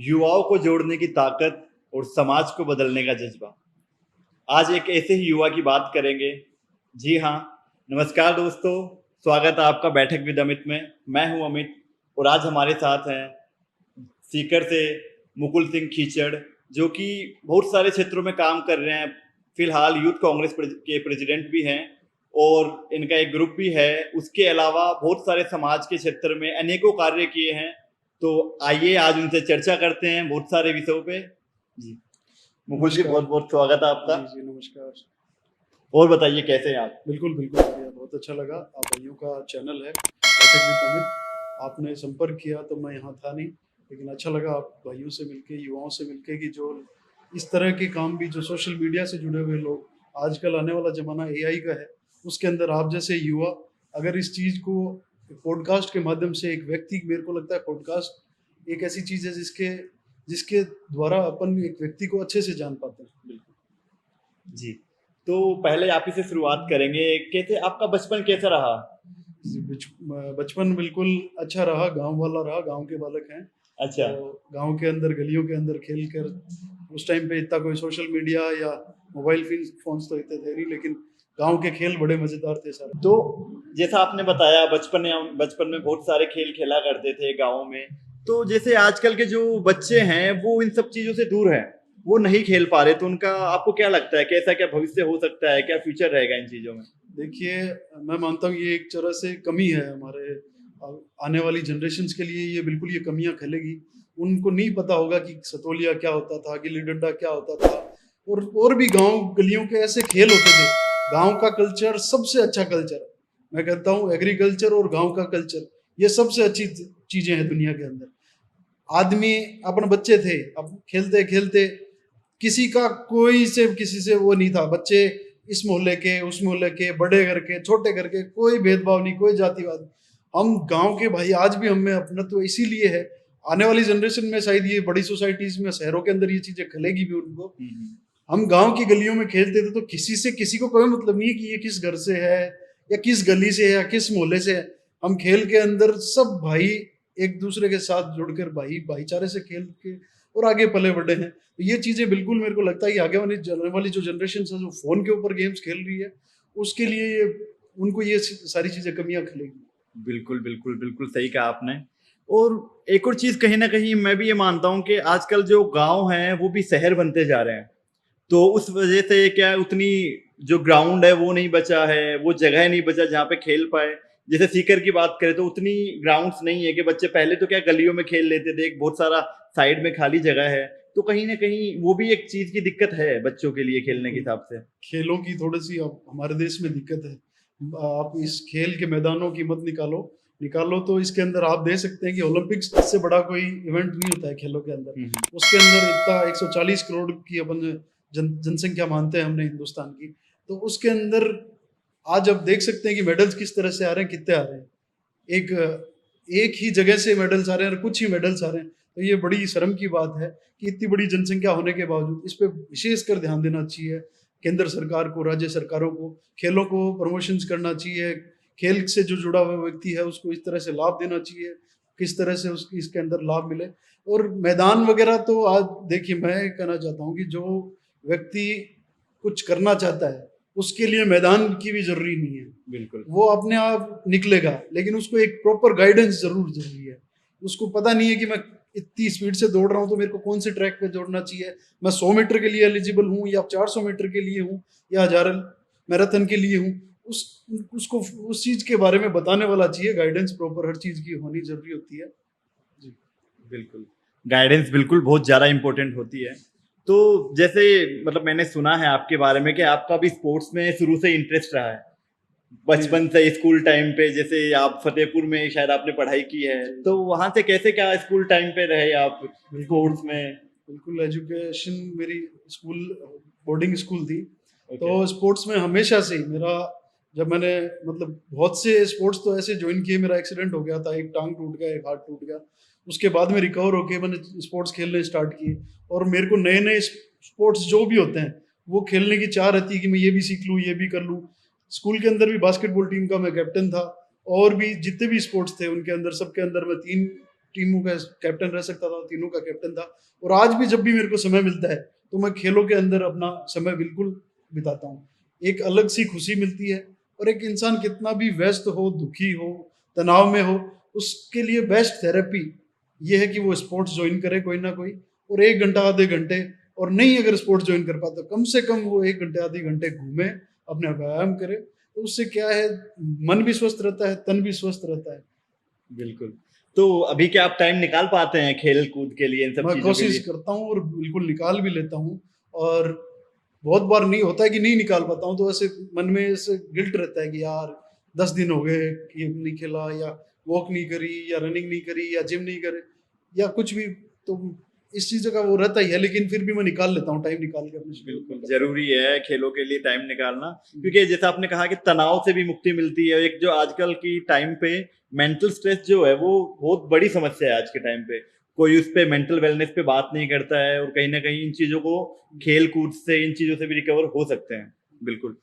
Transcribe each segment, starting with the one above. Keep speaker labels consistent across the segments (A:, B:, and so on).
A: युवाओं को जोड़ने की ताकत और समाज को बदलने का जज्बा। आज एक ऐसे ही युवा की बात करेंगे। जी हाँ, नमस्कार दोस्तों, स्वागत है आपका बैठक विद अमित में। मैं हूं अमित और आज हमारे साथ हैं सीकर से मुकुल सिंह खीचड़, जो कि बहुत सारे क्षेत्रों में काम कर रहे हैं। फिलहाल यूथ कांग्रेस के प्रेसिडेंट भी हैं और इनका एक ग्रुप भी है। उसके अलावा बहुत सारे समाज के क्षेत्र में अनेकों कार्य किए हैं। तो आइए आज उनसे चर्चा करते हैं बहुत सारे विषयों पे। जी मुकुल जी,
B: नमस्कार।
A: बहुत बहुत स्वागत है आपका।
B: जी जी नमस्कार।
A: और बताइए कैसे हैं आप?
B: बिल्कुल बिल्कुल बढ़िया, बहुत अच्छा लगा। आप भाइयों का चैनल है बैठक विद अमित, आपने संपर्क किया तो मैं यहाँ था नहीं, लेकिन अच्छा लगा आप भाइयों से मिलके, युवाओं से मिलके, कि जो इस तरह के काम भी जो सोशल मीडिया से जुड़े हुए लोग, आजकल आने वाला ज़माना एआई का है, उसके अंदर आप जैसे युवा अगर इस चीज़ को पॉडकास्ट के माध्यम से, एक व्यक्ति, मेरे को लगता है पॉडकास्ट एक ऐसी चीज़ है जिसके जिसके द्वारा अपन एक व्यक्ति को अच्छे से जान पाते हैं। बिल्कुल
A: जी, तो पहले आप ही से शुरुआत करेंगे। कैसे आपका बचपन कैसा रहा?
B: बचपन बिल्कुल अच्छा रहा, गांव वाला रहा, गांव के बालक हैं।
A: अच्छा।
B: तो गांव के अंदर, गलियों के अंदर खेल कर, उस टाइम पे इतना कोई सोशल मीडिया या मोबाइल फोन्स तो इतने थे नहीं, लेकिन गांव के खेल बड़े मजेदार थे सारे।
A: तो जैसा आपने बताया बचपन में बहुत सारे खेल खेला करते थे गाँव में। तो जैसे आजकल के जो बच्चे हैं वो इन सब चीजों से दूर हैं, वो नहीं खेल पा रहे, तो उनका आपको क्या लगता है, कैसा क्या भविष्य हो सकता है, क्या फ्यूचर रहेगा इन चीजों में?
B: देखिए, मैं मानता हूँ ये एक तरह से कमी है हमारे आने वाली जनरेशंस के लिए। ये बिल्कुल ये कमियां खलेगी। उनको नहीं पता होगा कि सतोलिया क्या होता था, गिल्ली डंडा क्या होता था, और भी गांव गलियों के ऐसे खेल होते थे। गांव का कल्चर सबसे अच्छा कल्चर है। मैं कहता हूँ एग्रीकल्चर और गांव का कल्चर, ये सबसे अच्छी चीजें हैं दुनिया के अंदर। आदमी, अपन बच्चे थे, अब खेलते खेलते किसी का कोई से किसी से वो नहीं था। बच्चे इस मोहल्ले के, उस मोहल्ले के, बड़े घर के, छोटे घर के, कोई भेदभाव नहीं, कोई जातिवाद। हम गांव के भाई, आज भी हम में अपनत्व इसीलिए है। आने वाली जनरेशन में शायद ये बड़ी सोसाइटीज में, शहरों के अंदर ये चीजें खलेगी भी उनको। हम गांव की गलियों में खेलते थे तो किसी से किसी को कोई मतलब नहीं है कि ये किस घर से है या किस गली से है या किस मोहल्ले से है। हम खेल के अंदर सब भाई एक दूसरे के साथ जुड़कर भाईचारे से खेल के और आगे पले बढ़े हैं। तो ये चीजें बिल्कुल मेरे को लगता है कि आगे वाली जो जनरेशन है, जो फोन के ऊपर गेम्स खेल रही है, उसके लिए ये, उनको ये सारी चीजें कमियां खलेगी।
A: बिल्कुल बिल्कुल बिल्कुल सही कहा आपने। और एक और चीज कहीं ना कहीं मैं भी ये मानता हूँ कि आजकल जो गांव हैं वो भी शहर बनते जा रहे हैं। तो उस वजह से क्या उतनी जो ग्राउंड है वो नहीं बचा है, वो जगह नहीं बचा जहाँ पे खेल पाए। जैसे सीकर की बात करें तो उतनी ग्राउंड्स नहीं है कि बच्चे पहले तो क्या गलियों में खेल लेते थे, एक बहुत सारा साइड में खाली जगह है। तो कहीं ना कहीं वो भी एक चीज की दिक्कत है बच्चों के लिए खेलने के हिसाब से।
B: खेलों की थोड़ी सी अब हमारे देश में दिक्कत है। आप इस खेल के मैदानों की मत निकालो, निकालो तो इसके अंदर आप दे सकते हैं कि ओलंपिक्स से बड़ा कोई इवेंट नहीं होता है खेलों के अंदर। उसके अंदर इतना 140 करोड़ की अपन जनसंख्या मानते हैं हमने हिंदुस्तान की। तो उसके अंदर आज आप देख सकते हैं कि मेडल्स किस तरह से आ रहे हैं, कितने आ रहे हैं। एक एक ही जगह से मेडल्स आ रहे हैं और कुछ ही मेडल्स आ रहे हैं। तो ये बड़ी शर्म की बात है कि इतनी बड़ी जनसंख्या होने के बावजूद इस पे विशेष कर ध्यान देना चाहिए। केंद्र सरकार को, राज्य सरकारों को खेलों को प्रमोशंस करना चाहिए। खेल से जो जुड़ा हुआ व्यक्ति है उसको इस तरह से लाभ देना चाहिए, किस तरह से उसकी इसके अंदर लाभ मिले। और मैदान वगैरह तो आज देखिए, मैं कहना चाहता हूँ कि जो व्यक्ति कुछ करना चाहता है उसके लिए मैदान की भी जरूरी नहीं है।
A: बिल्कुल,
B: वो अपने आप निकलेगा, लेकिन उसको एक प्रॉपर गाइडेंस जरूर जरूरी है। उसको पता नहीं है कि मैं इतनी स्पीड से दौड़ रहा हूँ तो मेरे को कौन से ट्रैक पे दौड़ना चाहिए। मैं 100 मीटर के लिए एलिजिबल हूँ या 400 मीटर के लिए हूँ या 1000 मैराथन के लिए हूँ। उस उसको उस चीज के बारे में बताने वाला चाहिए। गाइडेंस प्रॉपर हर चीज की होनी जरूरी होती है। जी
A: बिल्कुल। गाइडेंस बिल्कुल बहुत ज़्यादा इम्पोर्टेंट होती है। तो जैसे मतलब मैंने सुना है आपके बारे में कि आपका भी स्पोर्ट्स में शुरू से इंटरेस्ट रहा है।
B: जी
A: बचपन से स्कूल टाइम पे, जैसे आप फतेहपुर में शायद आपने पढ़ाई की है,
B: जी
A: तो वहाँ से कैसे क्या स्कूल टाइम पे रहे आप
B: बिल्कुल
A: स्पोर्ट्स में?
B: बिल्कुल। एजुकेशन मेरी स्कूल बोर्डिंग स्कूल थी।
A: ओके।
B: तो स्पोर्ट्स में हमेशा से ही मेरा, जब मैंने मतलब बहुत से स्पोर्ट्स तो ऐसे ज्वाइन किए, मेरा एक्सीडेंट हो गया था, एक टांग टूट गया, एक हाथ टूट गया। उसके बाद में रिकवर होके मैंने स्पोर्ट्स खेलने स्टार्ट किए। और मेरे को नए नए स्पोर्ट्स जो भी होते हैं वो खेलने की चाह रहती है कि मैं ये भी सीख लूँ, ये भी कर लूँ। स्कूल के अंदर भी बास्केटबॉल टीम का मैं कैप्टन था, और भी जितने भी स्पोर्ट्स थे उनके अंदर, सबके अंदर मैं टीमों का कैप्टन रह सकता था, तीनों का कैप्टन था। और आज भी जब भी मेरे को समय मिलता है तो मैं खेलों के अंदर अपना समय बिल्कुल बिताता हूँ। एक अलग सी खुशी मिलती है। और एक इंसान कितना भी व्यस्त हो, दुखी हो, तनाव में हो, उसके लिए बेस्ट थेरेपी ये है कि वो स्पोर्ट्स ज्वाइन करे कोई ना कोई, और 1 घंटा आधे घंटे, और नहीं अगर स्पोर्ट्स ज्वाइन कर पाता कम से कम वो 1 घंटे आधे घंटे घूमे, अपना व्यायाम करे। तो उससे क्या है, मन भी स्वस्थ रहता है, तन भी स्वस्थ रहता है।
A: बिल्कुल। तो अभी क्या आप टाइम निकाल पाते हैं खेल कूद के लिए, इन सब
B: मैं
A: चीजों के
B: कोशिश
A: लिए?
B: करता हूँ और बिल्कुल निकाल भी लेता हूँ। और बहुत बार नहीं होता है कि नहीं निकाल पाता हूँ, तो ऐसे मन में ऐसे गिल्ट रहता है कि यार 10 दिन हो गए कि नहीं खेला, या वॉक नहीं करी, या रनिंग नहीं करी, या जिम नहीं करे, या कुछ भी। तो इस चीज़ का वो रहता ही है, लेकिन फिर भी मैं निकाल लेता हूँ, टाइम निकाल के अपने शेड्यूल में
A: बिल्कुल
B: करता हूँ।
A: जरूरी है खेलों के लिए टाइम निकालना, क्योंकि जैसा आपने कहा कि तनाव से भी मुक्ति मिलती है। एक जो आजकल की टाइम पे मेंटल स्ट्रेस जो है वो बहुत बड़ी समस्या है आज के टाइम पे। कोई उस पे मेंटल वेलनेस पे बात नहीं करता है, और कहीं ना कहीं इन चीजों को खेल कूद से, इन चीजों से भी रिकवर हो सकते हैं। बिल्कुल।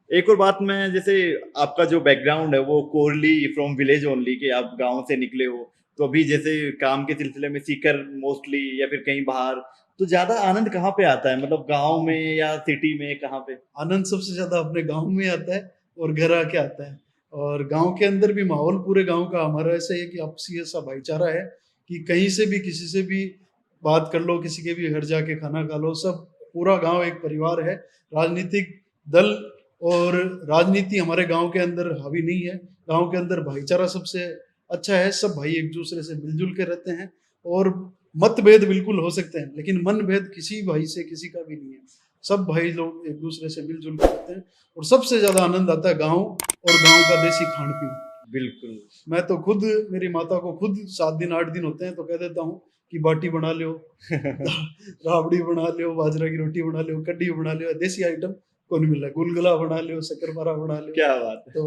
A: एक और बात, मैं जैसे आपका जो बैकग्राउंड है वो कोरली फ्रॉम विलेज ओनली, कि आप गांव से निकले हो, तो अभी जैसे काम के सिलसिले में सीकर मोस्टली या फिर कहीं बाहर, तो ज्यादा आनंद कहाँ पे आता है, मतलब गांव में या सिटी में, कहाँ पे?
B: आनंद सबसे ज्यादा अपने गांव में आता है और घर आके आता है। और गांव के अंदर भी माहौल पूरे गांव का हमारा ऐसा है कि आपसी ऐसा भाईचारा है कि कहीं से भी किसी से भी बात कर लो, किसी के भी घर जाके खाना खा लो, सब पूरा गांव एक परिवार है। राजनीतिक दल और राजनीति हमारे गांव के अंदर हावी नहीं है। गांव के अंदर भाईचारा सबसे अच्छा है, सब भाई एक दूसरे से मिलजुल के रहते हैं। और मतभेद बिल्कुल हो सकते हैं, लेकिन मनभेद किसी भाई से किसी का भी नहीं है। सब भाई लोग एक दूसरे से मिलजुल के रहते हैं। और सबसे ज्यादा आनंद आता है गांव और गांव का देसी खान पीन।
A: बिल्कुल।
B: मैं तो खुद, मेरी माता को खुद 7 दिन 8 दिन होते हैं तो कह देता हूँ कि बाटी बना लो, राबड़ी बना लो, बाजरा की रोटी बना लो, कड्डी बना लो, देसी आइटम कौन मिल रहा है, गुलगुला बना लो, शक्करपारा बना लो।
A: क्या बात है।
B: तो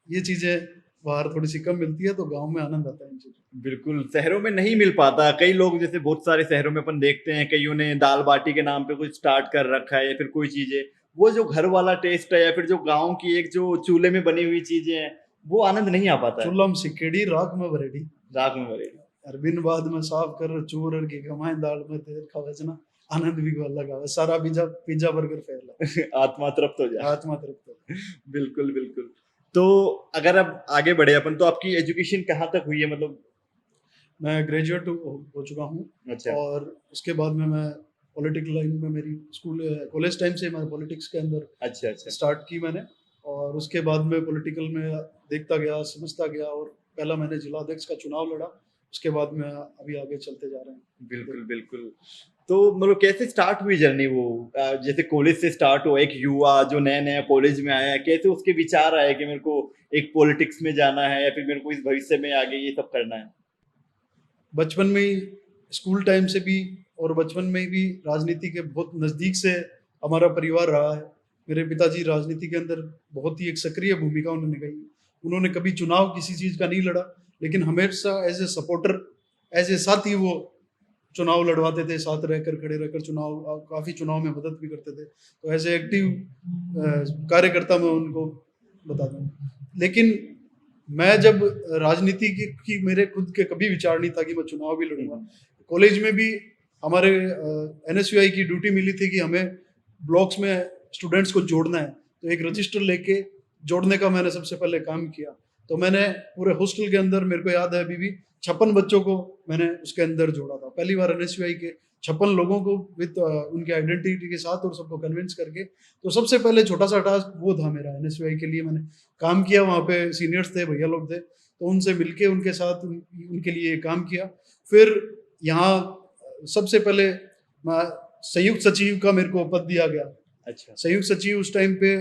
B: ये चीजें बाहर थोड़ी सी कम मिलती है, तो गांव में आनंद आता है इन चीजों।
A: बिल्कुल शहरों में नहीं मिल पाता। कई लोग, जैसे बहुत सारे शहरों में अपन देखते हैं, कईयों ने दाल बाटी के नाम पे कुछ स्टार्ट कर रखा है, या फिर कोई चीजें, वो जो घर वाला टेस्ट है, या फिर जो गांव की एक जो चूल्हे में बनी हुई चीजें हैं, वो आनंद नहीं आ पाता है।
B: चूल्हा सिक्केड़ी राख में भरेड़ी,
A: राग में भरे।
B: अरबिन बाद में साफ कर चूर की कमाए दाल में तेल का वजना, आनंद भी अलग है। सारा पिज्जा पिज्जा बर्गर फैला,
A: आत्मा तृप्त हो जाए।
B: आत्मा तृप्त।
A: बिल्कुल बिल्कुल। तो अगर अब आगे बढ़े अपन, तो आपकी एजुकेशन कहाँ तक हुई है, मतलब?
B: मैं ग्रेजुएट हो चुका हूँ।
A: अच्छा
B: और उसके बाद में मैं पॉलिटिकल लाइन में, मेरी स्कूल कॉलेज टाइम से मैं पॉलिटिक्स के अंदर
A: अच्छा। अच्छा
B: स्टार्ट की मैंने। और उसके बाद में पॉलिटिकल में देखता गया, समझता गया, और पहला मैंने जिला अध्यक्ष का चुनाव लड़ा। उसके बाद में अभी आगे चलते जा रहे हैं।
A: बिल्कुल बिल्कुल। तो मतलब कैसे स्टार्ट हुई जर्नी वो, जैसे कॉलेज से स्टार्ट हुआ, एक युवा जो नया नया कॉलेज में आया, कैसे उसके विचार आए कि मेरे को एक पॉलिटिक्स में जाना है, या फिर मेरे को इस भविष्य में आगे ये सब करना है?
B: बचपन में ही, स्कूल टाइम से भी, और बचपन में भी राजनीति के बहुत नज़दीक से हमारा परिवार रहा है। मेरे पिताजी राजनीति के अंदर बहुत ही एक सक्रिय भूमिका उन्होंने निभाई। उन्होंने कभी चुनाव किसी चीज़ का नहीं लड़ा, लेकिन हमेशा as a supporter, as a साथी वो चुनाव लड़वाते थे, साथ रहकर, खड़े रहकर चुनाव, काफ़ी चुनाव में मदद भी करते थे। तो एज ए एक्टिव कार्यकर्ता मैं उनको बताता हूँ। लेकिन मैं जब राजनीति की मेरे खुद के कभी विचार नहीं था कि मैं चुनाव भी लड़ूंगा। कॉलेज में भी हमारे एनएसयूआई की ड्यूटी मिली थी कि हमें ब्लॉक्स में स्टूडेंट्स को जोड़ना है, तो एक रजिस्टर लेके जोड़ने का मैंने सबसे पहले काम किया। तो मैंने पूरे हॉस्टल के अंदर, मेरे को याद है अभी भी, 56 बच्चों को मैंने उसके अंदर जोड़ा था पहली बार। एनएसयूआई के 56 लोगों को विद उनके आइडेंटिटी के साथ, और सबको कन्विंस करके। तो सबसे पहले छोटा सा टास्क वो था मेरा एनएसयूआई के लिए। मैंने काम किया, वहाँ पे सीनियर्स थे, भैया लोग थे, तो उनसे मिलके उनके साथ उनके लिए काम किया। फिर यहाँ सबसे पहले मैं संयुक्त सचिव का मेरे को पद दिया गया।
A: अच्छा।
B: संयुक्त सचिव उस टाइम पे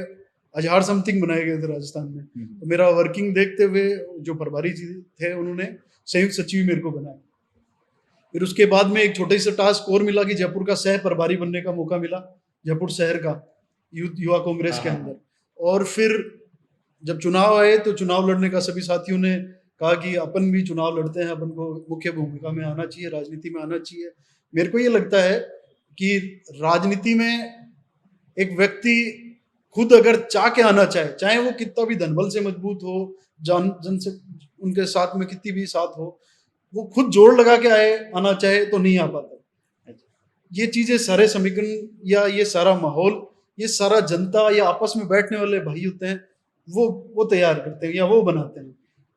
B: 1000 समथिंग बनाए गए थे राजस्थान में। तो मेरा वर्किंग देखते हुए जो प्रभारी जी थे, उन्होंने संयुक्त सचिव मेरे को बनाया। फिर उसके बाद में एक छोटे से टास्क और मिला कि जयपुर का सह प्रभारी बनने का मौका मिला, जयपुर शहर का युवा कांग्रेस के अंदर। और फिर जब चुनाव आए तो चुनाव लड़ने का सभी साथियों ने कहा कि अपन भी चुनाव लड़ते हैं, अपन को मुख्य भूमिका में आना चाहिए, राजनीति में आना चाहिए। मेरे को ये लगता है कि राजनीति में एक व्यक्ति खुद अगर चाह के आना चाहे, चाहे वो कितना भी धनबल से मजबूत हो, जन से उनके साथ में कितनी भी साथ हो, वो खुद जोड़ लगा के आना चाहे तो नहीं आ पाता। ये चीजें सारे समीकरण या ये सारा माहौल, ये सारा जनता या आपस में बैठने वाले भाई होते हैं, वो तैयार करते हैं या वो बनाते हैं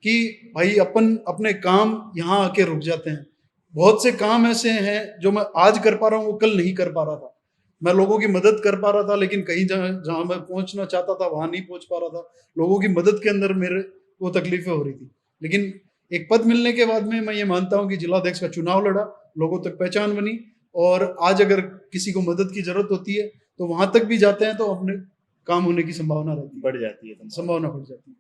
B: कि भाई अपन अपने काम यहाँ आके रुक जाते हैं। बहुत से काम ऐसे हैं जो मैं आज कर पा रहा हूँ वो कल नहीं कर पा रहा था। मैं लोगों की मदद कर पा रहा था लेकिन कहीं जहाँ मैं पहुंचना चाहता था वहां नहीं पहुंच पा रहा था। लोगों की मदद के अंदर मेरे को तकलीफें हो रही थी। लेकिन एक पद मिलने के बाद में मैं ये मानता हूँ कि जिलाध्यक्ष का चुनाव लड़ा, लोगों तक पहचान बनी, और आज अगर किसी को मदद की जरूरत होती है तो वहां तक भी जाते हैं तो अपने काम होने की संभावना रहती है,
A: बढ़ जाती है
B: संभावना बढ़ जाती है।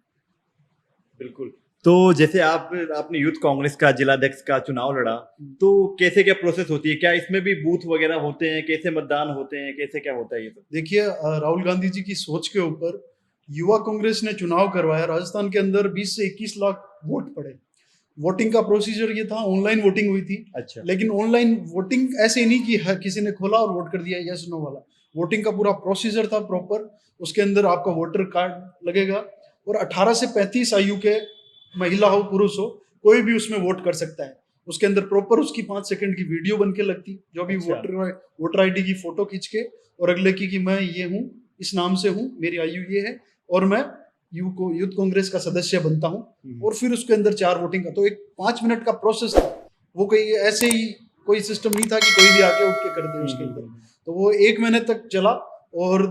A: बिल्कुल। तो जैसे आपने यूथ कांग्रेस का जिलाध्यक्ष का चुनाव लड़ा, तो कैसे क्या प्रोसेस होती है? क्या इसमें भी बूथ वगैरह होते हैं? कैसे मतदान होते हैं? कैसे क्या होता है ये सब?
B: देखिए, राहुल गांधी जी की सोच के ऊपर युवा कांग्रेस ने चुनाव करवाया। राजस्थान के अंदर 20 से 21 लाख वोट पड़े। वोटिंग का प्रोसीजर ये था, ऑनलाइन वोटिंग हुई थी।
A: अच्छा।
B: लेकिन ऑनलाइन वोटिंग ऐसे नहीं कि किसी ने खोला और वोट कर दिया यस नो वाला। वोटिंग का पूरा प्रोसीजर था प्रॉपर। उसके अंदर आपका वोटर कार्ड लगेगा और 18 से 35 आयु के महिला हो पुरुष हो कोई भी उसमें वोट कर सकता है। उसके अंदर प्रॉपर उसकी 5 सेकंड की वीडियो बन के लगती, जो भी
A: अच्छा।
B: वोटर आईडी की फोटो खींच के और अगले की मैं ये हूँ, इस नाम से हूँ, मेरी आयु ये है और मैं यूथ कांग्रेस का सदस्य बनता हूँ। और फिर उसके अंदर 4 वोटिंग का, तो एक 5 मिनट का प्रोसेस था। वो कोई ऐसे ही कोई सिस्टम नहीं था कि कोई भी आके उठ के कर दे उसके अंदर। तो वो 1 महीने तक चला और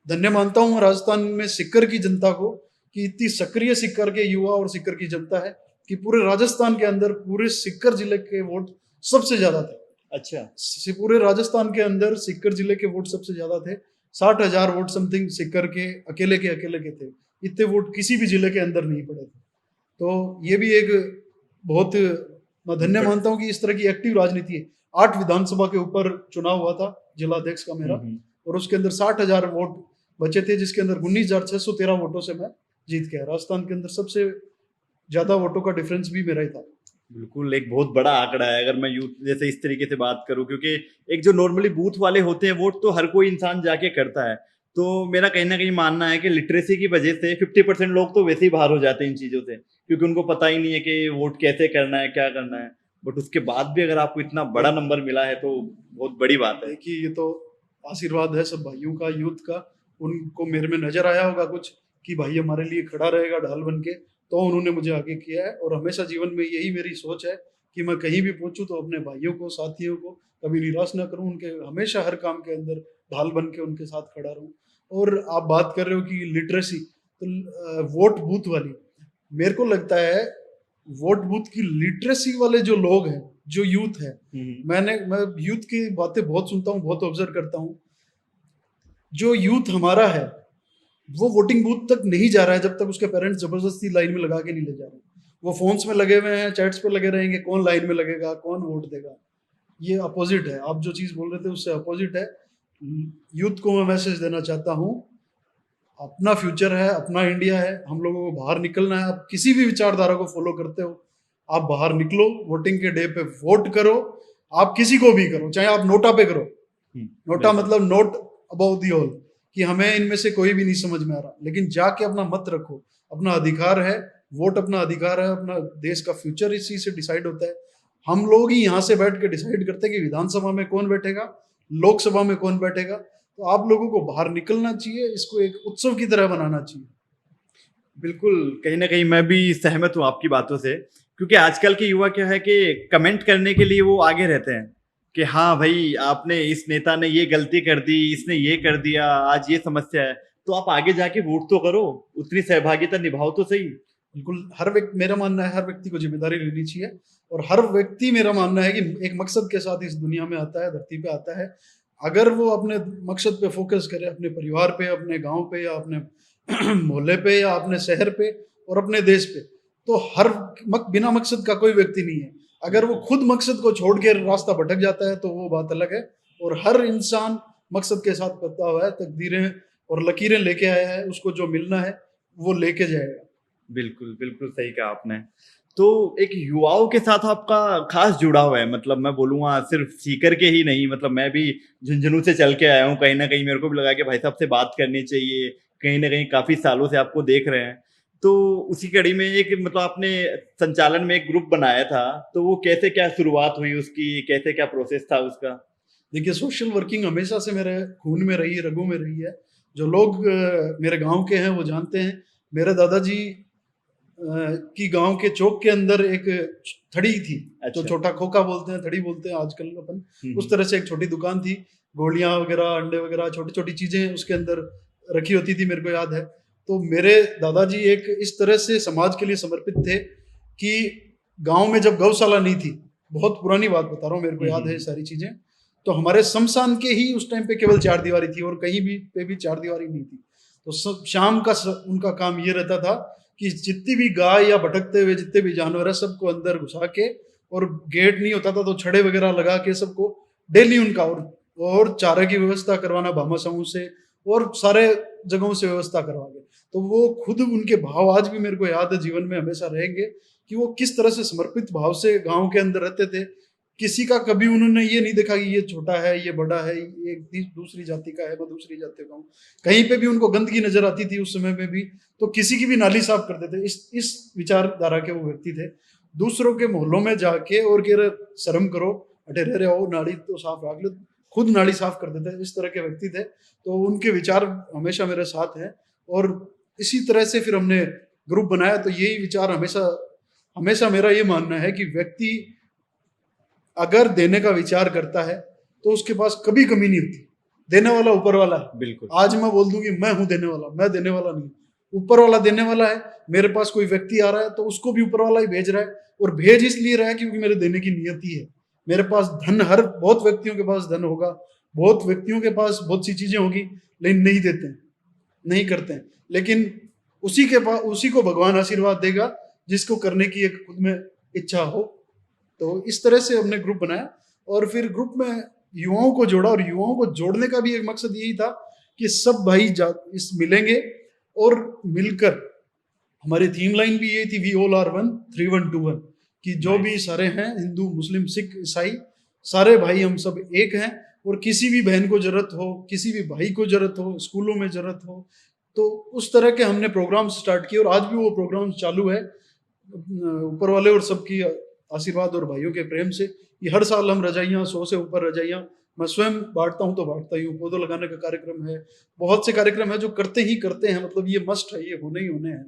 B: धन्य मानता हूँ राजस्थान में सिक्कर की जनता को कि इतनी सक्रिय सिक्कर के युवा और सिक्कर की जनता है कि पूरे राजस्थान के अंदर पूरे सिक्कर जिले के वोट सबसे ज्यादा थे।
A: अच्छा।
B: पूरे राजस्थान के अंदर सिक्कर जिले के वोट सबसे ज्यादा थे। 60,000 वोट समथिंग सिक्कर के अकेले के थे। इतने वोट किसी भी जिले के अंदर नहीं पड़े थे। तो ये भी एक बहुत मैं धन्य मानता हूँ कि इस तरह की एक्टिव राजनीति है। 8 विधानसभा के ऊपर चुनाव हुआ था जिलाध्यक्ष का मेरा, और उसके अंदर 60,000 वोट बचे थे, जिसके अंदर 19,613 वोटों से मैं जीत गया। राजस्थान के अंदर सबसे ज्यादा वोटों का डिफरेंस भी मेरा ही था।
A: बिल्कुल, एक बहुत बड़ा आंकड़ा है अगर मैं यूथ जैसे इस तरीके से बात करूं, क्योंकि एक जो नॉर्मली बूथ वाले होते हैं वोट तो हर कोई इंसान जाके करता है। तो मेरा कहीं ना कहीं मानना है कि लिटरेसी की वजह से 50% लोग तो वैसे ही बाहर हो जाते हैं इन चीजों से, क्योंकि उनको पता ही नहीं है कि वोट कैसे करना है, क्या करना है। बट उसके बाद भी अगर आपको इतना बड़ा नंबर मिला है तो बहुत बड़ी बात है।
B: देखिए, ये तो आशीर्वाद है सब भाइयों का, यूथ का। उनको मेरे में नजर आया होगा कुछ कि भाई हमारे लिए खड़ा रहेगा ढाल बन के, तो उन्होंने मुझे आगे किया है। और हमेशा जीवन में यही मेरी सोच है कि मैं कहीं भी पहुंचूं तो अपने भाइयों को, साथियों को कभी निराश ना करूं, उनके हमेशा हर काम के अंदर ढाल बन के उनके साथ खड़ा रहूं। और आप बात कर रहे हो कि लिटरेसी, तो वोट बूथ वाली, मेरे को लगता है वोट बूथ की लिटरेसी वाले जो लोग हैं, जो यूथ है, मैं यूथ की बातें बहुत सुनता हूँ, बहुत ऑब्जर्व करता हूँ। जो यूथ हमारा है वो वोटिंग बूथ तक नहीं जा रहा है जब तक उसके पेरेंट्स जबरदस्ती लाइन में लगा के नहीं ले जा रहे। वो फोन्स में लगे हुए हैं, चैट्स पे लगे रहेंगे, कौन लाइन में लगेगा, कौन वोट देगा। ये अपोजिट है, आप जो चीज बोल रहे थे उससे अपोजिट है। यूथ को मैं मैसेज देना चाहता हूँ, अपना फ्यूचर है, अपना इंडिया है, हम लोगों को बाहर निकलना है। आप किसी भी विचारधारा को फॉलो करते हो, आप बाहर निकलो, वोटिंग के डे पे वोट करो। आप किसी को भी करो, चाहे आप नोटा पे करो। नोटा मतलब नोट अबाउ दी ऑल, कि हमें इनमें से कोई भी नहीं समझ में आ रहा, लेकिन जाके अपना मत रखो। अपना अधिकार है, वोट अपना अधिकार है। अपना देश का फ्यूचर इसी से डिसाइड होता है। हम लोग ही यहाँ से बैठ के डिसाइड करते हैं कि विधानसभा में कौन बैठेगा, लोकसभा में कौन बैठेगा। तो आप लोगों को बाहर निकलना चाहिए, इसको एक उत्सव की तरह बनाना चाहिए।
A: बिल्कुल, कहीं ना कहीं मैं भी सहमत हूँ आपकी बातों से, क्योंकि आजकल के युवा क्या है कि कमेंट करने के लिए वो आगे रहते हैं कि हाँ भाई आपने, इस नेता ने ये गलती कर दी, इसने ये कर दिया, आज ये समस्या है, तो आप आगे जाके वोट तो करो, उतनी सहभागिता निभाओ तो सही।
B: बिल्कुल, हर व्यक्ति, मेरा मानना है हर व्यक्ति को जिम्मेदारी लेनी चाहिए। और हर व्यक्ति, मेरा मानना है कि एक मकसद के साथ इस दुनिया में आता है, धरती पे आता है। अगर वो अपने मकसद पे फोकस करे, अपने परिवार पे, अपने गांव पे, या अपने मोहल्ले पे, या अपने शहर पे और अपने देश पे, तो बिना मकसद का कोई व्यक्ति नहीं है। अगर वो खुद मकसद को छोड़ के रास्ता भटक जाता है तो वो बात अलग है। और हर इंसान मकसद के साथ बता हुआ है, तकदीरें और लकीरें लेके आया है, उसको जो मिलना है वो लेके जाएगा।
A: बिल्कुल बिल्कुल सही कहा आपने। तो एक युवाओं के साथ आपका खास जुड़ाव है, मतलब मैं बोलूँगा सिर्फ सीकर के ही नहीं, मतलब मैं भी झुंझुनू से चल के आया हूँ। कहीं ना कहीं मेरे को भी लगा कि भाई साहब से बात करनी चाहिए, कहीं ना कहीं काफी सालों से आपको देख रहे हैं। तो उसी कड़ी में एक मतलब आपने संचालन में एक ग्रुप बनाया था, तो वो कैसे क्या शुरुआत हुई उसकी, कैसे क्या प्रोसेस था उसका?
B: देखिए, सोशल वर्किंग हमेशा से मेरे खून में रही है, रगों में रही है। जो लोग मेरे गांव के हैं वो जानते हैं। मेरे दादाजी की गांव के चौक के अंदर एक थड़ी थी, जो
A: अच्छा।
B: छोटा खोखा बोलते हैं, थड़ी बोलते हैं आजकल अपन। उस
A: हम्म।
B: तरह से एक छोटी दुकान थी, गोलियां वगैरह, अंडे वगैरह, छोटी छोटी चीजें उसके अंदर रखी होती थी, मेरे को याद है। तो मेरे दादाजी एक इस तरह से समाज के लिए समर्पित थे कि गांव में जब गौशाला नहीं थी, बहुत पुरानी बात बता रहा हूँ, मेरे को याद है ये सारी चीजें, तो हमारे शमशान के ही उस टाइम पे केवल चार दीवारी थी और कहीं भी पे भी चार दीवारी नहीं थी। तो सब शाम का उनका काम ये रहता था कि जितनी भी गाय या भटकते हुए जितने भी जानवर है सबको अंदर घुसा के, और गेट नहीं होता था तो छड़े वगैरह लगा के सबको डेली उनका और चारे की व्यवस्था करवाना भामा समूह से और सारे जगहों से व्यवस्था करवा के। तो वो खुद उनके भाव आज भी मेरे को याद है, जीवन में हमेशा रहेंगे कि वो किस तरह से समर्पित भाव से गांव के अंदर रहते थे। किसी का कभी उन्होंने ये नहीं देखा कि ये छोटा है, ये बड़ा है, ये दूसरी जाति का है, मैं दूसरी जाति का हूँ। कहीं पे भी उनको गंदगी नजर आती थी उस समय में भी, तो किसी की भी नाली साफ करते थे। इस विचारधारा के वो व्यक्ति थे। दूसरों के मोहल्लों में जाके और कह रहे शर्म करो, अटे रह रहे हो, नाली तो साफ रख लो, खुद नाली साफ कर देते, इस तरह के व्यक्ति थे। तो उनके विचार हमेशा मेरे साथ हैं। और इसी तरह से फिर हमने ग्रुप बनाया। तो यही विचार हमेशा हमेशा मेरा ये मानना है कि व्यक्ति अगर देने का विचार करता है तो उसके पास कभी कमी नहीं होती। देने वाला ऊपर वाला है।
A: बिल्कुल।
B: आज मैं बोल दूं कि मैं हूं देने वाला, मैं देने वाला नहीं, ऊपर वाला देने वाला है। मेरे पास कोई व्यक्ति आ रहा है तो उसको भी ऊपर वाला ही भेज रहा है, और भेज इसलिए रहा है क्योंकि मेरे देने की नियति है। मेरे पास धन, हर बहुत व्यक्तियों के पास धन होगा, बहुत व्यक्तियों के पास बहुत सी चीजें होगी, लेकिन नहीं देते हैं, नहीं करते हैं। लेकिन उसी के पास, उसी को भगवान आशीर्वाद देगा जिसको करने की एक खुद में इच्छा हो। तो इस तरह से हमने ग्रुप बनाया और फिर ग्रुप में युवाओं को जोड़ा, और युवाओं को जोड़ने का भी एक मकसद यही था कि सब भाई इस मिलेंगे और मिलकर, हमारी थीम लाइन भी यही थी, वी ऑल आर वन 3121, कि जो भी सारे हैं, हिंदू मुस्लिम सिख ईसाई, सारे भाई हम सब एक हैं। और किसी भी बहन को जरूरत हो, किसी भी भाई को जरूरत हो, स्कूलों में जरूरत हो, तो उस तरह के हमने प्रोग्राम स्टार्ट किए और आज भी वो प्रोग्राम चालू है। ऊपर वाले और सबकी आशीर्वाद और भाइयों के प्रेम से ये हर साल हम रजाइयाँ, 100 से ऊपर रजाइयाँ मैं स्वयं बांटता हूँ, तो बांटता ही हूँ। पौधों लगाने का कार्यक्रम है, बहुत से कार्यक्रम है जो करते ही करते हैं, मतलब ये मस्ट है, ये होने ही होने हैं।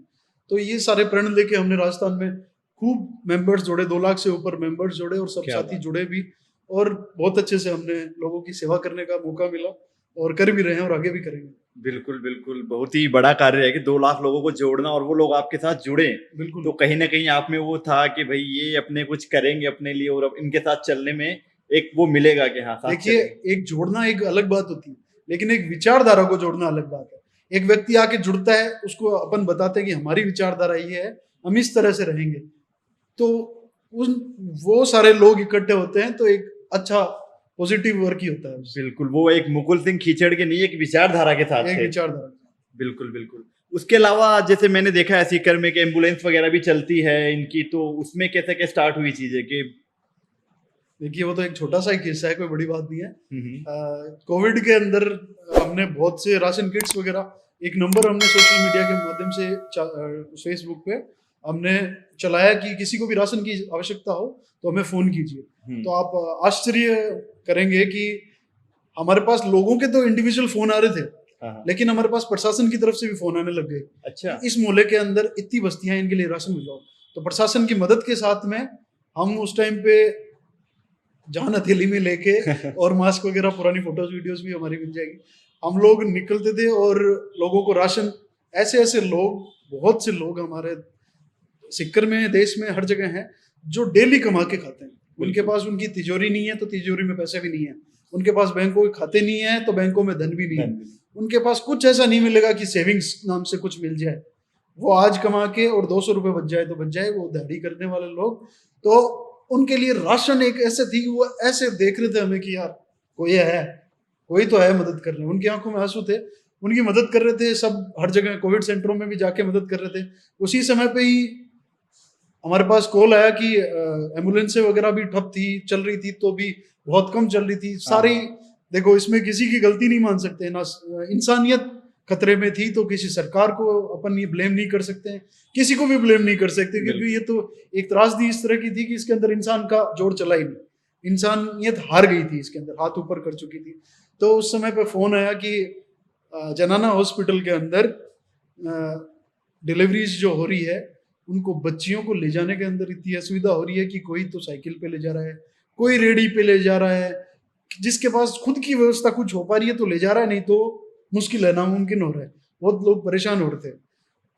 B: तो ये सारे प्रण लेके हमने राजस्थान में खूब मेंबर्स जोड़े, 2 लाख से ऊपर मेंबर्स जोड़े, और सब साथी जुड़े भी, और बहुत अच्छे से हमने लोगों की सेवा करने का मौका मिला और कर भी रहे हैं और आगे भी करेंगे।
A: बिल्कुल बिल्कुल, बहुत ही बड़ा कार्य है कि 2 लाख लोगों को जोड़ना और वो लोग आपके साथ जुड़े।
B: बिल्कुल
A: तो कहीं ना कहीं आप में वो था कि भाई ये अपने कुछ करेंगे अपने लिए, और अब इनके साथ चलने में एक वो मिलेगा कि हाँ साथ
B: देखिए,
A: चलेंगे।
B: एक जोड़ना एक अलग बात होती है, लेकिन एक विचारधारा को जोड़ना अलग बात है। एक व्यक्ति आके जुड़ता है, उसको अपन बताते हैं कि हमारी विचारधारा ये है, हम इस तरह से रहेंगे, तो उन वो सारे लोग इकट्ठे होते हैं, तो एक अच्छा पॉजिटिव वर्क ही होता है उससे।
A: बिल्कुल, वो एक मुकुल सिंह खीचड़ के नहीं, एक विचारधारा के साथ
B: एक
A: थे।
B: विचारधारा।
A: बिल्कुल बिल्कुल। उसके अलावा जैसे मैंने देखा है सीकर में कि एम्बुलेंस वगैरह भी चलती है इनकी, तो उसमें कैसे क्या स्टार्ट हुई चीजें कि?
B: देखिए, वो तो एक छोटा सा ही किस्सा है, कोई बड़ी बात नहीं है।
A: हम्म।
B: कोविड के अंदर हमने बहुत से राशन किट्स वगैरह, एक नंबर हमने सोशल मीडिया के माध्यम से फेसबुक पे हमने चलाया कि किसी को भी राशन की आवश्यकता हो तो हमें फोन कीजिए। तो आप आश्चर्य करेंगे कि हमारे पास लोगों के तो इंडिविजुअल फोन आ रहे थे,
A: हाँ।
B: लेकिन हमारे पास प्रशासन की तरफ से भी फोन आने लग गए।
A: अच्छा।
B: इस मोहल्ले के अंदर इतनी बस्तियां, इनके लिए राशन भिजवाओ। तो प्रशासन की मदद के साथ में हम उस टाइम पे जान हथेली में लेके और मास्क वगैरह, पुरानी फोटोज वीडियोस भी हमारी मिल जाएगी, हम लोग निकलते थे और लोगों को राशन, ऐसे ऐसे लोग, बहुत से लोग हमारे सिक्कर में, देश में, हर जगह हैं जो डेली कमा के खाते हैं। उनके पास, उनकी तिजोरी नहीं है तो तिजोरी में पैसे भी नहीं है, उनके पास बैंकों के खाते नहीं है तो बैंकों में धन भी नहीं है, उनके पास कुछ ऐसा नहीं मिलेगा कि सेविंग्स नाम से कुछ मिल जाए। वो आज कमा के और 200 रुपए बच जाए तो बच जाए, वो दिहाड़ी करने वाले लोग। तो उनके लिए राशन एक ऐसे थी कि वो ऐसे देख रहे थे हमें कि यार कोई है, कोई तो है मदद कर रहे हैं। उनकी आंखों में आंसू थे, उनकी मदद कर रहे थे सब, हर जगह कोविड सेंटरों में भी जाके मदद कर रहे थे। उसी समय पे ही हमारे पास कॉल आया कि एम्बुलेंसें वगैरह भी ठप थी, चल रही थी तो भी बहुत कम चल रही थी सारी। देखो, इसमें किसी की गलती नहीं मान सकते ना, इंसानियत खतरे में थी, तो किसी सरकार को अपन ये ब्लेम नहीं कर सकते हैं, किसी को भी ब्लेम नहीं कर सकते, क्योंकि ये तो एक त्रासदी इस तरह की थी कि इसके अंदर इंसान का जोर चला ही नहीं, इंसानियत हार गई थी, इसके अंदर हाथ ऊपर कर चुकी थी। तो उस समय पे फोन आया कि जनाना हॉस्पिटल के अंदर डिलीवरीज जो हो रही है, उनको बच्चियों को ले जाने के अंदर इतनी असुविधा हो रही है कि कोई तो साइकिल पे ले जा रहा है, कोई रेडी पे ले जा रहा है, जिसके पास खुद की व्यवस्था कुछ हो पा रही है तो ले जा रहा है, नहीं तो मुश्किल है, नामुमकिन हो रहा है, बहुत लोग परेशान हो रहे थे।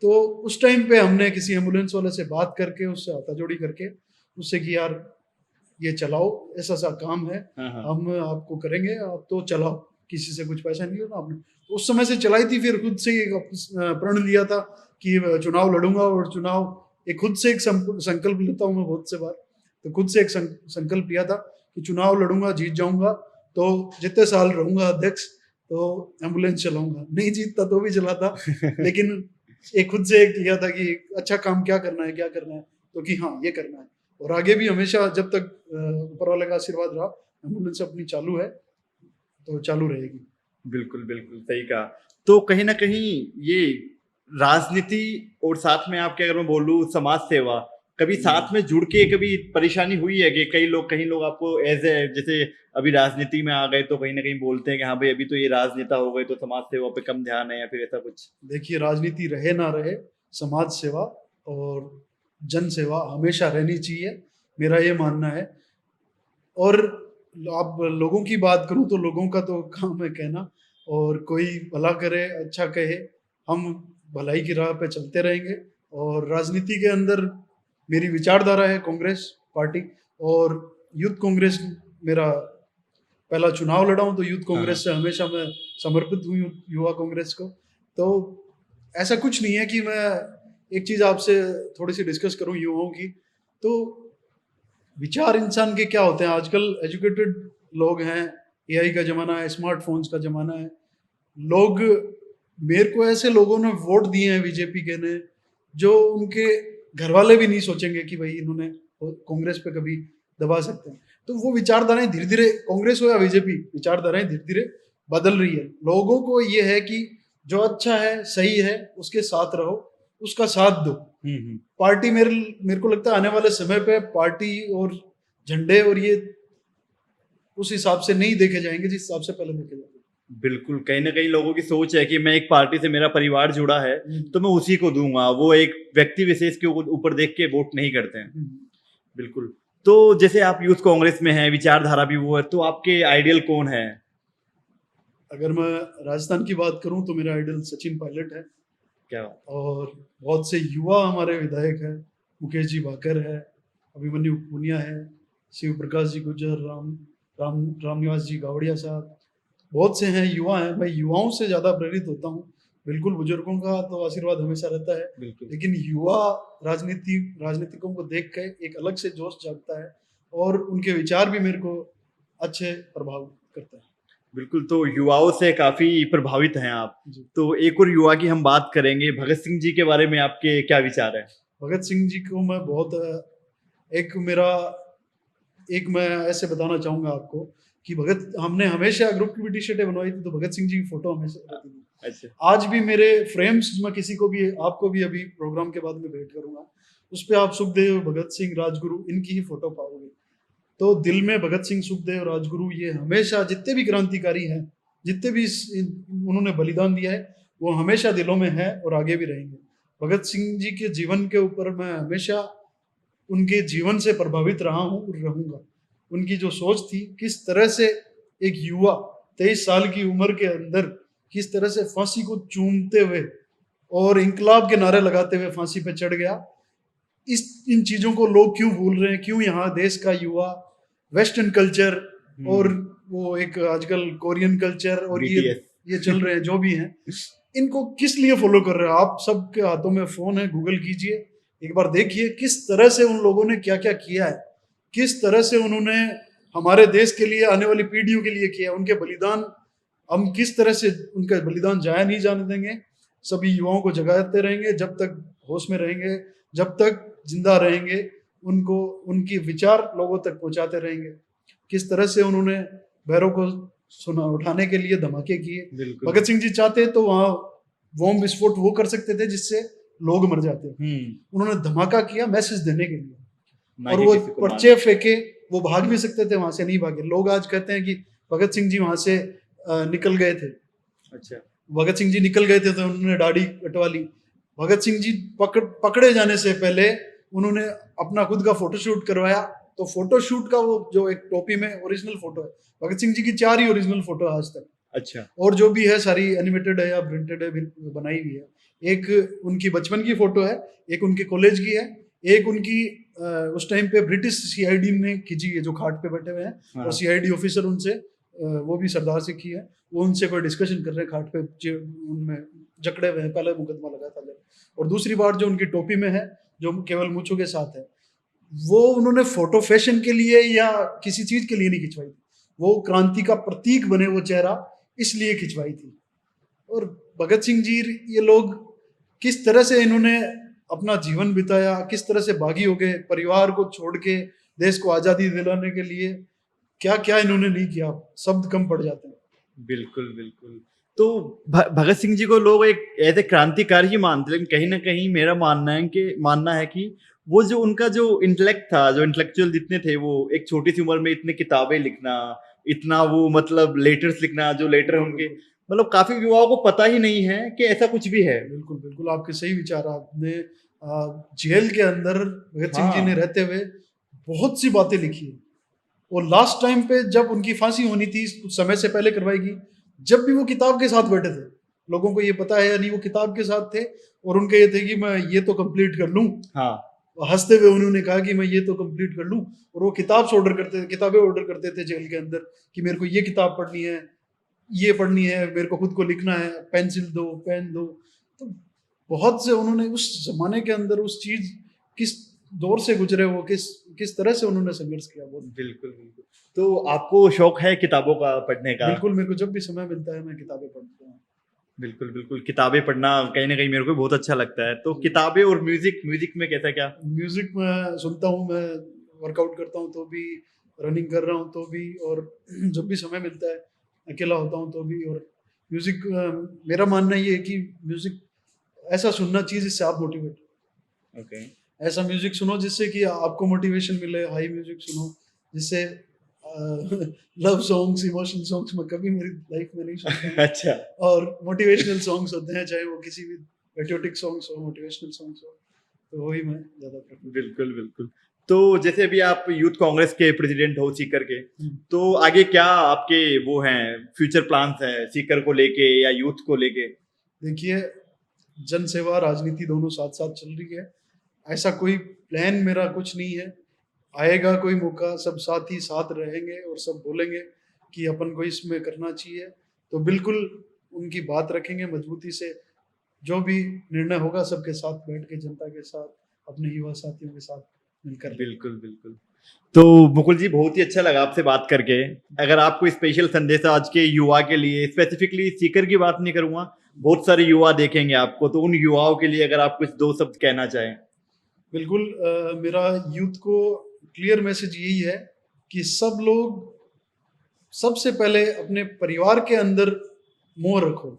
B: तो उस टाइम पे हमने किसी एम्बुलेंस वाले से बात करके, उससे हाथाजोड़ी करके उससे कि यार ये चलाओ, ऐसा सा काम है, हम आपको करेंगे, आप तो चलाओ, किसी से कुछ पैसा नहीं लेना आपने। तो उस समय से चलाई थी, फिर खुद से एक प्रण लिया था कि चुनाव लड़ूंगा, और चुनाव एक खुद से एक संकल्प लेता हूँ मैं बहुत से बार, तो खुद से एक संकल्प लिया था कि चुनाव लड़ूंगा, जीत जाऊंगा, तो जितने साल रहूंगा अध्यक्ष तो एम्बुलेंस चलाऊंगा, नहीं जीतता तो भी चलाता लेकिन एक खुद से एक किया था कि अच्छा काम क्या करना है, क्या करना है, तो कि हाँ ये करना है, और आगे भी हमेशा जब तक ऊपर वाले का आशीर्वाद रहा, एम्बुलेंस अपनी चालू है तो चालू रहेगी।
A: बिल्कुल बिल्कुल सही कहा। तो कहीं ना कहीं ये राजनीति और साथ में आपके, अगर मैं बोलूँ समाज सेवा, कभी साथ में जुड़ के कभी परेशानी हुई है कि कहीं लोग आपको एज ए, जैसे अभी राजनीति में आ गए तो कहीं ना कहीं बोलते हैं कि हाँ भाई अभी तो ये राजनेता हो गए तो समाज सेवा पे कम ध्यान है, या फिर ऐसा कुछ?
B: देखिए, राजनीति रहे ना रहे, समाज सेवा और जन सेवा हमेशा रहनी चाहिए, मेरा ये मानना है। और आप लोगों की बात करूं तो लोगों का तो काम है कहना, और कोई भला करे, अच्छा कहे, हम भलाई की राह पे चलते रहेंगे। और राजनीति के अंदर मेरी विचारधारा है कांग्रेस पार्टी, और यूथ कांग्रेस, मेरा पहला चुनाव लड़ा हूं तो यूथ कांग्रेस से हमेशा मैं समर्पित हूँ, युवा कांग्रेस को। तो ऐसा कुछ नहीं है कि मैं एक चीज आपसे थोड़ी सी डिस्कस करूं युवाओं की, तो विचार इंसान के क्या होते हैं, आजकल एजुकेटेड लोग हैं, एआई का जमाना है, स्मार्टफोन्स का जमाना है, लोग, मेरे को ऐसे लोगों ने वोट दिए हैं बीजेपी के ने, जो उनके घर वाले भी नहीं सोचेंगे कि भाई इन्होंने कांग्रेस पे कभी दबा सकते हैं। तो वो विचारधाराएं धीरे धीरे, कांग्रेस हो या बीजेपी, विचारधाराएं धीरे धीरे बदल रही है। लोगों को ये है कि जो अच्छा है, सही है, उसके साथ रहो, उसका साथ दो। पार्टी, मेरे को लगता है आने वाले समय पे पार्टी और झंडे और ये उस हिसाब से नहीं देखे जाएंगे जिस हिसाब से पहले देखे जाते।
A: बिल्कुल, कहीं ना कहीं लोगों की सोच है कि मैं एक पार्टी से, मेरा परिवार जुड़ा है तो मैं उसी को दूंगा, वो एक व्यक्ति विशेष के ऊपर देख के वोट नहीं करते हैं। बिल्कुल। तो जैसे आप यूथ कांग्रेस में हैं, विचारधारा भी वो है, तो आपके आइडियल कौन है?
B: अगर मैं राजस्थान की बात करूं तो मेरा आइडियल सचिन पायलट है।
A: क्या?
B: और बहुत से युवा हमारे विधायक हैं, मुकेश जी भाकर है, अभिमन्यु पुनिया है, शिव प्रकाश जी गुर्जर, रामनिवास जी गावड़िया साहब, बहुत से हैं, युवा हैं। मैं युवाओं से ज़्यादा प्रेरित होता हूँ। बिल्कुल, बुजुर्गों का तो आशीर्वाद हमेशा रहता है, लेकिन युवा राजनीतिकों को देख के एक अलग से जोश जागता है, और उनके विचार भी मेरे को अच्छे प्रभाव करते हैं।
A: बिल्कुल, तो युवाओं से काफी प्रभावित हैं आप। तो एक और युवा की हम बात करेंगे, भगत सिंह जी के बारे में आपके क्या विचार है?
B: भगत सिंह जी को मैं बहुत, एक मैं ऐसे बताना चाहूंगा आपको कि हमने हमेशा ग्रुप की भी टी शर्टें बनवाई थी, तो भगत सिंह जी की फोटो हमेशा रहती थी।
A: अच्छा।
B: आज भी मेरे फ्रेम्स, मैं किसी को भी, आपको भी अभी प्रोग्राम के बाद में भेंट करूंगा, उस पे आप सुखदेव, भगत सिंह, राजगुरु, इनकी ही फोटो पाओगे। तो दिल में भगत सिंह, सुखदेव, राजगुरु, ये हमेशा, जितने भी क्रांतिकारी हैं, जितने भी उन्होंने बलिदान दिया है, वो हमेशा दिलों में है और आगे भी रहेंगे। भगत सिंह जी के जीवन के ऊपर मैं हमेशा उनके जीवन से प्रभावित रहा हूँ और रहूंगा। उनकी जो सोच थी, किस तरह से एक युवा 23 साल की उम्र के अंदर किस तरह से फांसी को चूमते हुए और इंकलाब के नारे लगाते हुए फांसी पे चढ़ गया, इन चीजों को लोग क्यों भूल रहे हैं? क्यों यहाँ देश का युवा वेस्टर्न कल्चर और वो एक आजकल कोरियन कल्चर और ये चल रहे हैं जो भी हैं, इनको किस लिए फॉलो कर रहे हैं? आप सबके हाथों में फोन है, गूगल कीजिए, एक बार देखिए किस तरह से उन लोगों ने क्या क्या किया है, किस तरह से उन्होंने हमारे देश के लिए, आने वाली पीढ़ियों के लिए किया। उनके बलिदान, हम किस तरह से उनका बलिदान जाया नहीं जाने देंगे। सभी युवाओं को जगाते रहेंगे, जब तक होश में रहेंगे, जब तक जिंदा रहेंगे, उनको, उनकी विचार लोगों तक पहुंचाते रहेंगे। किस तरह से उन्होंने भैरव को उठाने के लिए धमाके किए। भगत सिंह जी चाहते तो वहाँ बॉम्ब विस्फोट वो कर सकते थे जिससे लोग मर जाते हैं। उन्होंने धमाका किया मैसेज देने के लिए,
A: ना
B: और
A: कि
B: वो
A: किसी को
B: पर्चे फेंके, वो भाग भी सकते थे वहां से, नहीं भागे। लोग आज कहते हैं कि भगत सिंह जी वहां से निकल गए थे।
A: अच्छा,
B: भगत सिंह जी निकल गए थे तो उन्होंने दाढ़ी कटवा ली। भगत सिंह जी पकड़े जाने से पहले उन्होंने अपना खुद का फोटोशूट करवाया। तो फोटोशूट का वो जो एक टोपी में ओरिजिनल फोटो है, भगत सिंह जी की 4 ही ओरिजिनल फोटो है आज तक।
A: अच्छा,
B: और जो भी है सारी एनिमेटेड है या प्रिंटेड है, बनाई हुई है। एक उनकी बचपन की फोटो है, एक उनके कॉलेज की है, एक उनकी उस टाइम पे ब्रिटिश सीआईडी ने खींची है, जो खाट पे बैठे हुए हैं।
A: हाँ,
B: और सीआईडी ऑफिसर उनसे वो भी सरदार से की है, वो उनसे कोई डिस्कशन कर रहे हैं खाट पे, उनमें जकड़े हुए हैं, पहले मुकदमा लगा था जब। और दूसरी बात जो उनकी टोपी में है, जो केवल मूंछों के साथ है, वो उन्होंने फोटो फैशन के लिए या किसी चीज के लिए नहीं खिंचवाई थी, वो क्रांति का प्रतीक बने वो चेहरा, इसलिए खिंचवाई थी। और भगत सिंह जी, ये लोग किस तरह से इन्होंने अपना जीवन बिताया, किस तरह से बागी हो गए, परिवार को छोड़ के देश को आजादी दिलाने के लिए क्या क्या इन्होंने नहीं किया, शब्द कम पड़ जाते हैं।
A: बिल्कुल, बिल्कुल। तो भगत सिंह जी को लोग एक ऐसे क्रांतिकारी ही मानते हैं, लेकिन कहीं न कहीं मेरा मानना है कि वो जो उनका जो इंटेलेक्ट था, जो इंटेलेक्चुअल जितने थे, वो एक छोटी-सी उम्र में इतनी किताबें लिखना, इतना वो मतलब लेटर्स लिखना, जो लेटर
B: बिल्कुल,
A: उनके
B: बिल्कुल।
A: मतलब काफ़ी युवाओं को पता ही नहीं है कि ऐसा कुछ भी है।
B: बिल्कुल, बिल्कुल, आपके सही विचार। आपने जेल के अंदर भगत सिंह जी ने
A: हाँ,
B: रहते हुए बहुत सी बातें लिखी है। और लास्ट टाइम पे जब उनकी फांसी होनी थी, कुछ समय से पहले करवाई गई, जब भी वो किताब के साथ बैठे थे, लोगों को ये पता है या नहीं, वो किताब के साथ थे, और उनके ये थे कि मैं ये तो कंप्लीट कर लूं।
A: हाँ,
B: हंसते हुए उन्होंने कहा कि मैं ये तो कंप्लीट कर लूं। और वो किताबें ऑर्डर करते थे जेल के अंदर, कि मेरे को ये किताब पढ़नी है, ये पढ़नी है, मेरे को खुद को लिखना है, पेंसिल दो, पेन दो। तो बहुत से उन्होंने उस जमाने के अंदर उस चीज, किस दौर से गुजरे, वो किस किस तरह से उन्होंने संघर्ष किया, बहुत।
A: बिल्कुल, बिल्कुल। तो आपको शौक है किताबों का पढ़ने का?
B: बिल्कुल, मेरे को जब भी समय मिलता है मैं किताबें पढ़ता हूँ।
A: बिल्कुल, बिल्कुल। किताबें पढ़ना कहीं न कहीं मेरे को भी बहुत अच्छा लगता है। तो
B: जी।
A: किताबें और म्यूज़िक में कैसा क्या?
B: म्यूजिक मैं सुनता हूँ, मैं वर्कआउट करता हूँ तो भी, रनिंग कर रहा हूँ तो भी, और जब भी समय मिलता है अकेला होता हूँ तो भी। और म्यूजिक, मेरा मानना ये है कि म्यूजिक ऐसा सुनना चाहिए जिससे आप मोटिवेट,
A: ओके।
B: ऐसा म्यूजिक सुनो जिससे कि आपको मोटिवेशन मिले। हाई म्यूजिक सुनो जिससे लव सॉन्ग्स, इमोशनल सॉन्ग्स मैं कभी मेरी लाइफ में नहीं सुनता हूँ।
A: अच्छा।
B: और मोटिवेशनल सॉन्ग्स होते हैं, चाहे वो किसी भी पेट्रियोटिक सॉन्ग्स हो, मोटिवेशनल सॉन्ग्स हो, तो वही मैं ज्यादा प्रेफर।
A: बिल्कुल, बिल्कुल। तो जैसे अभी आप यूथ कांग्रेस के प्रेज़िडेंट हो सीकर के,
B: हम्म।
A: तो आगे क्या आपके वो हैं फ्यूचर प्लान्स हैं सीकर को लेके या यूथ को लेके?
B: देखिए, जन सेवा राजनीति दोनों साथ साथ चल रही है। ऐसा कोई प्लान मेरा कुछ नहीं है। आएगा कोई मौका, सब साथ ही साथ रहेंगे और सब बोलेंगे कि अपन को इसमें करना चाहिए, तो बिल्कुल उनकी बात रखेंगे मजबूती से। जो भी निर्णय होगा सबके साथ बैठ के, जनता के साथ, अपने युवा साथियों के साथ मिलकर लेंगे।
A: बिल्कुल, बिल्कुल। तो मुकुल जी बहुत ही अच्छा लगा आपसे बात करके। अगर आप कोई स्पेशल संदेश आज के युवा के लिए, स्पेसिफिकली सीकर की बात नहीं करूँगा, बहुत सारे युवा देखेंगे आपको, तो उन युवाओं के लिए अगर आप कुछ 2 शब्द कहना चाहें?
B: बिल्कुल, मेरा यूथ को क्लियर मैसेज यही है कि सब लोग सबसे पहले अपने परिवार के अंदर मोह रखो।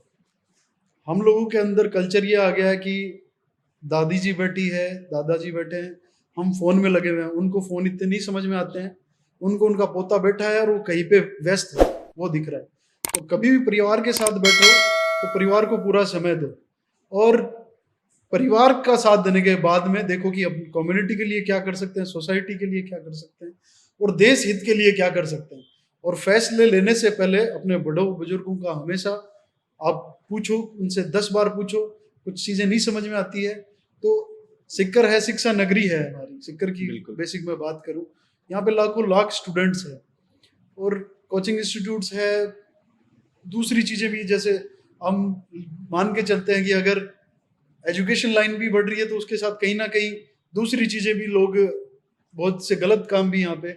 B: हम लोगों के अंदर कल्चर ये आ गया है कि दादी जी बैठी है, दादाजी बैठे हैं, हम फोन में लगे हुए हैं। उनको फोन इतने नहीं समझ में आते हैं, उनको उनका पोता बैठा है और वो कहीं पे व्यस्त है, वो दिख रहा है। तो कभी भी परिवार के साथ बैठो तो परिवार को पूरा समय दो, और परिवार का साथ देने के बाद में देखो कि अपनी कम्युनिटी के लिए क्या कर सकते हैं, सोसाइटी के लिए क्या कर सकते हैं, और देश हित के लिए क्या कर सकते हैं। और फैसले लेने से पहले अपने बड़ों बुजुर्गों का हमेशा आप पूछो, उनसे 10 बार पूछो। कुछ चीजें नहीं समझ में आती है तो सिक्कर है, शिक्षा नगरी है हमारी। सिक्कर की
A: बिल्कुल।
B: बेसिक में बात करूं, यहाँ पे लाखों लाख स्टूडेंट्स है, और कोचिंग इंस्टीट्यूट्स है, दूसरी चीजें भी। जैसे हम मान के चलते हैं कि अगर एजुकेशन लाइन भी बढ़ रही है तो उसके साथ कहीं ना कहीं दूसरी चीजें भी, लोग बहुत से गलत काम भी यहाँ पे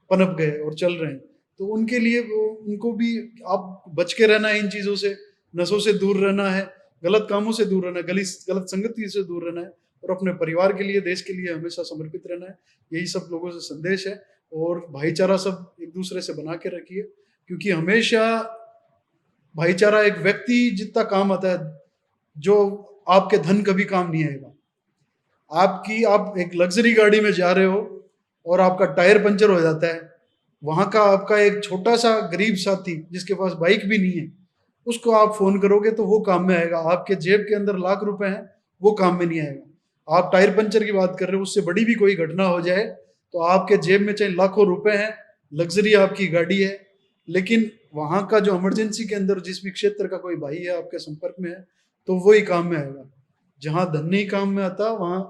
B: पनप गए और चल रहे हैं। तो उनके लिए उनको भी आप बच के रहना है इन चीजों से, नशों से दूर रहना है, गलत कामों से दूर रहना है, गलत संगति से दूर रहना है, और अपने परिवार के लिए, देश के लिए हमेशा समर्पित रहना है। यही सब लोगों से संदेश है। और भाईचारा सब एक दूसरे से बना के रखिए, क्योंकि हमेशा भाईचारा एक व्यक्ति जितना काम आता है, जो आपके धन कभी काम नहीं आएगा। आप एक लग्जरी गाड़ी में जा रहे हो और आपका टायर पंचर हो जाता है, वहां का आपका एक छोटा सा गरीब साथी जिसके पास बाइक भी नहीं है, उसको आप फोन करोगे तो वो काम में आएगा। आपके जेब के अंदर लाख रुपए हैं, वो काम में नहीं आएगा। आप टायर पंचर की बात कर रहे हो, उससे बड़ी भी कोई घटना हो जाए तो आपके जेब में चाहे लाखों रुपए हैं, लग्जरी आपकी गाड़ी है, लेकिन वहां का जो इमरजेंसी के अंदर जिस भी क्षेत्र का कोई भाई है आपके संपर्क में है, तो वो ही काम में आएगा। जहां धन नहीं काम में आता, वहां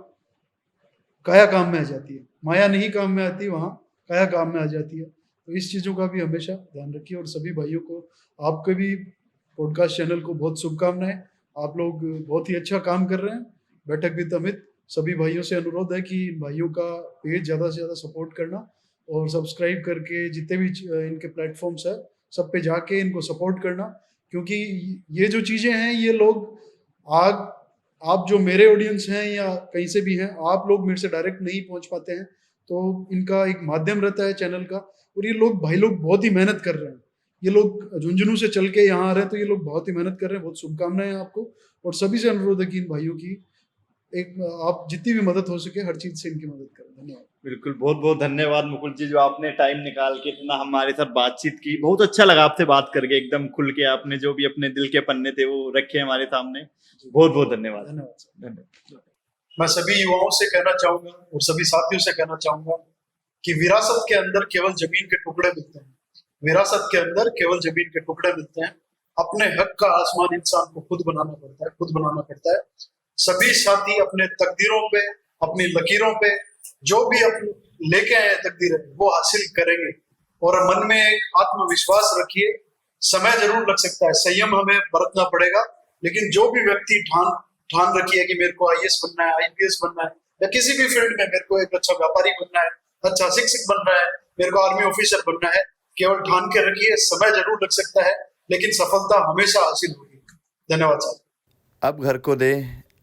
B: काया काम में आ जाती है। माया नहीं काम में आती, वहां काया काम में आ जाती है। तो इस चीजों का भी हमेशा ध्यान रखिए। और सभी भाइयों को, आपके भी पॉडकास्ट चैनल को बहुत शुभकामनाएं। आप लोग बहुत ही अच्छा काम कर रहे हैं। बैठक विद अमित, सभी भाइयों से अनुरोध है कि इन भाइयों का पेज ज़्यादा से ज़्यादा सपोर्ट करना और सब्सक्राइब करके जितने भी इनके प्लेटफॉर्म्स है सब पे जाके इनको सपोर्ट करना, क्योंकि ये जो चीज़ें हैं, ये लोग आज आप जो मेरे ऑडियंस हैं या कहीं से भी हैं, आप लोग मेरे से डायरेक्ट नहीं पहुंच पाते हैं, तो इनका एक माध्यम रहता है चैनल का। और ये लोग भाई लोग बहुत ही मेहनत कर रहे हैं। ये लोग झुंझुनू से चल के यहाँ आ रहे हैं, तो ये लोग बहुत ही मेहनत कर रहे हैं। बहुत शुभकामनाएं हैं आपको। और सभी से अनुरोध है कि इन भाइयों की एक आप जितनी भी मदद हो सके हर चीज से इनकी मदद करें। धन्यवाद।
A: बिल्कुल, बहुत बहुत धन्यवाद मुकुल जी, जो आपने टाइम निकाल के इतना हमारे साथ बातचीत की। बहुत अच्छा लगा आपसे बात करके, एकदम खुल के आपने जो भी अपने दिल के पन्ने थे वो रखे हमारे सामने। बहुत बहुत धन्यवाद।
B: धन्यवाद सर।
A: धन्यवाद।
B: मैं सभी युवाओं से कहना चाहूंगा और सभी साथियों से कहना चाहूंगा कि विरासत के अंदर केवल जमीन के टुकड़े मिलते हैं। विरासत के अंदर केवल जमीन के टुकड़े मिलते हैं। अपने हक का आसमान इंसान को खुद बनाना पड़ता है, खुद बनाना पड़ता है। सभी साथी अपने तकदीरों पे, अपनी लकीरों पे जो भी अपने लेके आए तकदीरें, वो हासिल करेंगे। और मन में एक आत्मविश्वास रखिए। समय जरूर लग सकता है, संयम हमें बरतना पड़ेगा, लेकिन जो भी व्यक्ति ठान रखिए कि मेरे को आईएएस बनना है, आईपीएस बनना है, या किसी भी फील्ड में मेरे को एक अच्छा व्यापारी बनना है, अच्छा शिक्षक बनना है, मेरे को आर्मी ऑफिसर बनना है, केवल ठान के रखिए। समय जरूर लग सकता है, लेकिन सफलता हमेशा हासिल होगी। धन्यवाद सर।
C: अब घर को दे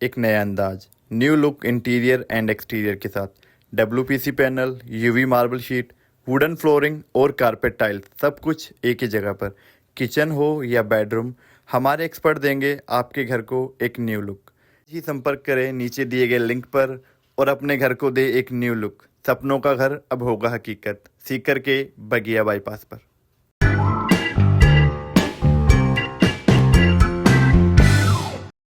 C: एक नया अंदाज, new look interior and exterior के साथ। WPC panel, UV marble sheet, wooden flooring और कारपेट टाइल्स, सब कुछ एक ही जगह पर। किचन हो या बेडरूम, हमारे एक्सपर्ट देंगे आपके घर को एक न्यू लुक। ही संपर्क करें नीचे दिए गए लिंक पर और अपने घर को दे एक न्यू लुक। सपनों का घर अब होगा हकीकत। सीकर के बगिया बाईपास पर।